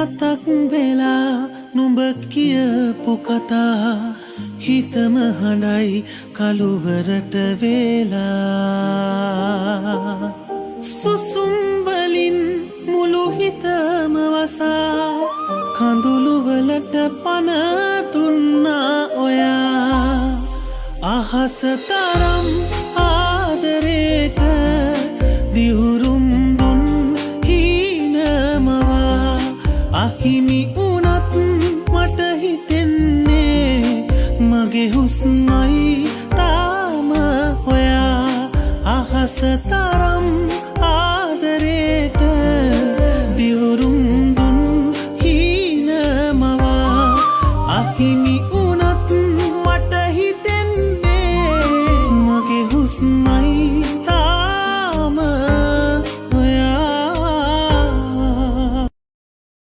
මතක් වෙලා නුඹ කියපු කතා හිතම හඬයි කළුවරට වෙලා සුසුම් වලින් මුළු හිතම වසා කඳුළු වලට පන දුන්නා ඔයා අහස තරම් ආදරේට දිහුරුම් දුන් හීනමවා අහිමි වුණත් මට හිතෙන්නේ මගේ හුස්මයි තාම ඔයා අහස තරම්